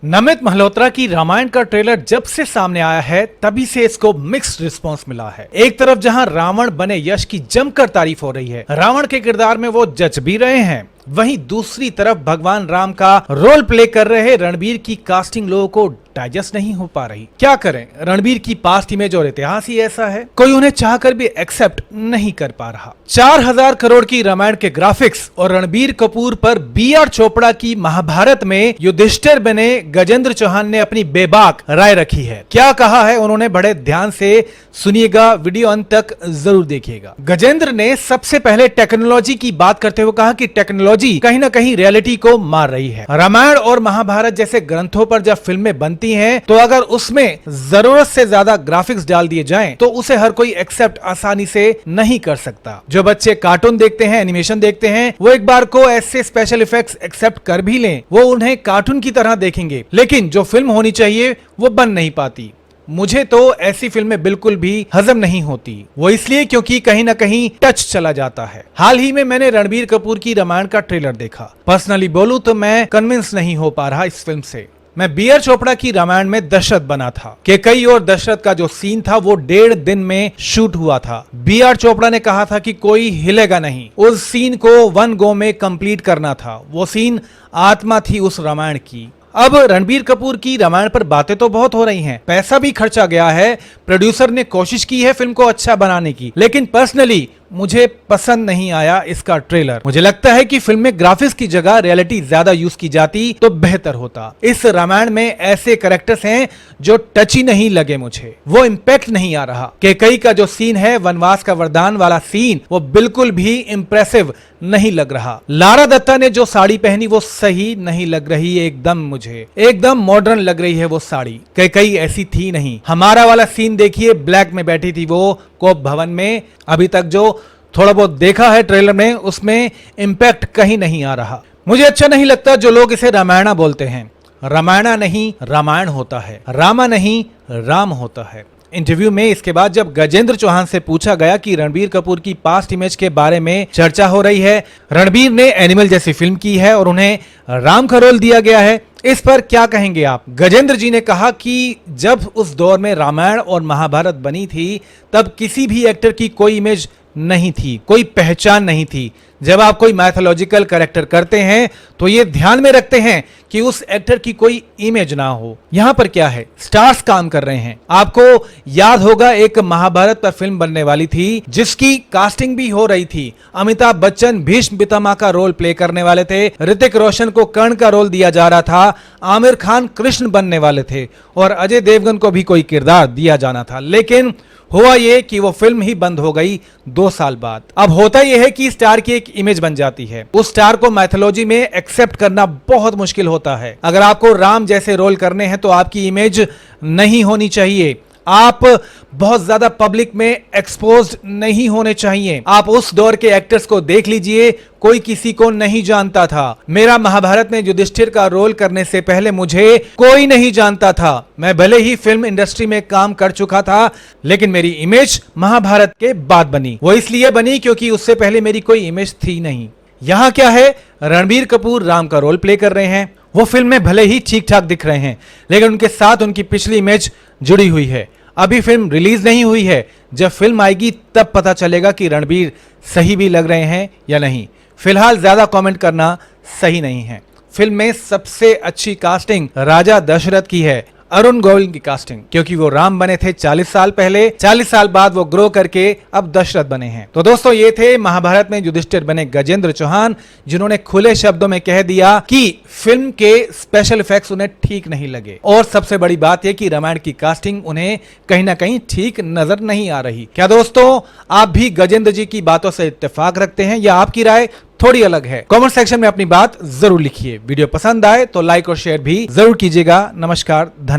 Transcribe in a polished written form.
नमित मल्होत्रा की रामायण का ट्रेलर जब से सामने आया है तभी से इसको मिक्स्ड रिस्पांस मिला है। एक तरफ जहां रावण बने यश की जमकर तारीफ हो रही है, रावण के किरदार में वो जच भी रहे हैं, वहीं दूसरी तरफ भगवान राम का रोल प्ले कर रहे रणबीर की कास्टिंग लोगों को डाइजेस्ट नहीं हो पा रही। क्या करें, रणबीर की पास्ट इमेज और इतिहास ही ऐसा है, कोई उन्हें चाहकर भी एक्सेप्ट नहीं कर पा रहा। 4000 करोड़ की रामायण के ग्राफिक्स और रणबीर कपूर पर बी.आर. चोपड़ा की महाभारत में युधिष्ठिर बने गजेंद्र चौहान ने अपनी बेबाक राय रखी है। क्या कहा है उन्होंने, बड़े ध्यान से सुनिएगा, वीडियो अंत तक जरूर देखिएगा। गजेंद्र ने सबसे पहले टेक्नोलॉजी की बात करते हुए कहा कि टेक्नोलॉजी कहीं ना कहीं रियलिटी को मार रही है। रामायण और महाभारत जैसे ग्रंथों पर जब फिल्में बनती हैं तो अगर उसमें जरूरत से ज्यादा ग्राफिक्स डाल दिए जाएं तो उसे हर कोई एक्सेप्ट आसानी से नहीं कर सकता। जो बच्चे कार्टून देखते हैं, एनिमेशन देखते हैं, वो एक बार को ऐसे स्पेशल इफेक्ट्स एक्सेप्ट कर भी लें, वो उन्हें कार्टून की तरह देखेंगे, लेकिन जो फिल्म होनी चाहिए वो बन नहीं पाती। मुझे तो ऐसी फिल्में बिल्कुल भी हजम नहीं होती, वो इसलिए क्योंकि कहीं ना कहीं टच चला जाता है। हाल ही में मैंने रणबीर कपूर की रामायण का ट्रेलर देखा। पर्सनली बोलूं तो मैं कन्विंस नहीं हो पा रहा इस फिल्म से। मैं बी.आर. चोपड़ा की रामायण में दशरथ बना था कि कई और दशरथ का जो सीन था वो 1.5 दिन में शूट हुआ था। बी.आर. चोपड़ा ने कहा था कि कोई हिलेगा नहीं, उस सीन को 1 गो में कंप्लीट करना था। वो सीन आत्मा थी उस रामायण की। अब रणबीर कपूर की रामायण पर बातें तो बहुत हो रही हैं, पैसा भी खर्चा गया है, प्रोड्यूसर ने कोशिश की है फिल्म को अच्छा बनाने की, लेकिन पर्सनली मुझे पसंद नहीं आया इसका ट्रेलर। मुझे लगता है कि फिल्म में ग्राफिक्स की जगह रियलिटी ज्यादा यूज की जाती तो बेहतर होता। इस रामायण में ऐसे कैरेक्टर्स हैं जो टची नहीं लगे, मुझे वो इंपैक्ट नहीं आ रहा। कैकेयी का जो सीन है, वनवास का वरदान वाला सीन, वो बिल्कुल भी इंप्रेसिव नहीं लग रहा। लारा दत्ता ने जो साड़ी पहनी वो सही नहीं लग रही, एकदम मुझे एकदम मॉडर्न लग रही है वो साड़ी। कैकेयी ऐसी थी नहीं। हमारा वाला सीन देखिए, ब्लैक में बैठी थी वो कोप भवन में। अभी तक जो थोड़ा बहुत देखा है ट्रेलर में, उसमें इंपैक्ट कहीं नहीं आ रहा। मुझे अच्छा नहीं लगता जो लोग इसे रामायणा बोलते हैं। रामायणा नहीं रामायण होता है, रामा नहीं राम होता है। इंटरव्यू में इसके बाद जब गजेंद्र चौहान से पूछा गया कि रणबीर कपूर की पास्ट इमेज के बारे में चर्चा हो रही है, रणबीर ने एनिमल जैसी फिल्म की है और उन्हें राम का रोल दिया गया है, इस पर क्या कहेंगे आप? गजेंद्र जी ने कहा कि जब उस दौर में रामायण और महाभारत बनी थी तब किसी भी एक्टर की कोई इमेज नहीं थी, कोई पहचान नहीं थी। जब आप कोई मैथोलॉजिकल कैरेक्टर करते हैं तो ये ध्यान में रखते हैं कि उस एक्टर की कोई इमेज ना हो। यहां पर क्या है, स्टार्स काम कर रहे हैं। आपको याद होगा एक महाभारत पर फिल्म बनने वाली थी जिसकी कास्टिंग भी हो रही थी। अमिताभ बच्चन भीष्म पितामह का रोल प्ले करने वाले थे, ऋतिक रोशन को कर्ण का रोल दिया जा रहा था, आमिर खान कृष्ण बनने वाले थे और अजय देवगन को भी कोई किरदार दिया जाना था। लेकिन हुआ ये कि वो फिल्म ही बंद हो गई 2 साल बाद। अब होता यह है कि स्टार की एक इमेज बन जाती है, उस स्टार को मैथोलॉजी में एक्सेप्ट करना बहुत मुश्किल होता है। अगर आपको राम जैसे रोल करने हैं तो आपकी इमेज नहीं होनी चाहिए, आप बहुत ज्यादा पब्लिक में एक्सपोज्ड नहीं होने चाहिए। आप उस दौर के एक्टर्स को देख लीजिए, कोई किसी को नहीं जानता था। मेरा महाभारत में युधिष्ठिर का रोल करने से पहले मुझे कोई नहीं जानता था। मैं भले ही फिल्म इंडस्ट्री में काम कर चुका था, लेकिन मेरी इमेज महाभारत के बाद बनी। वो इसलिए बनी क्योंकि उससे पहले मेरी कोई इमेज थी नहीं। यहाँ क्या है, रणबीर कपूर राम का रोल प्ले कर रहे हैं। वो फिल्म में भले ही ठीक ठाक दिख रहे हैं, लेकिन उनके साथ उनकी पिछली इमेज जुड़ी हुई है। अभी फिल्म रिलीज नहीं हुई है, जब फिल्म आएगी तब पता चलेगा कि रणबीर सही भी लग रहे हैं या नहीं। फिलहाल ज्यादा कमेंट करना सही नहीं है। फिल्म में सबसे अच्छी कास्टिंग राजा दशरथ की है, अरुण गोविल की कास्टिंग, क्योंकि वो राम बने थे 40 साल पहले, 40 साल बाद वो ग्रो करके अब दशरथ बने हैं। तो दोस्तों, ये थे महाभारत में युधिष्ठिर बने गजेंद्र चौहान, जिन्होंने खुले शब्दों में कह दिया कि फिल्म के स्पेशल इफेक्ट्स उन्हें ठीक नहीं लगे। और सबसे बड़ी बात यह कि रामायण की कास्टिंग उन्हें कहीं ना कहीं ठीक नजर नहीं आ रही। क्या दोस्तों, आप भी गजेंद्र जी की बातों से इत्तेफाक रखते हैं या आपकी राय थोड़ी अलग है? कमेंट सेक्शन में अपनी बात जरूर लिखिए। वीडियो पसंद आए तो लाइक और शेयर भी जरूर कीजिएगा। नमस्कार, धन्यवाद।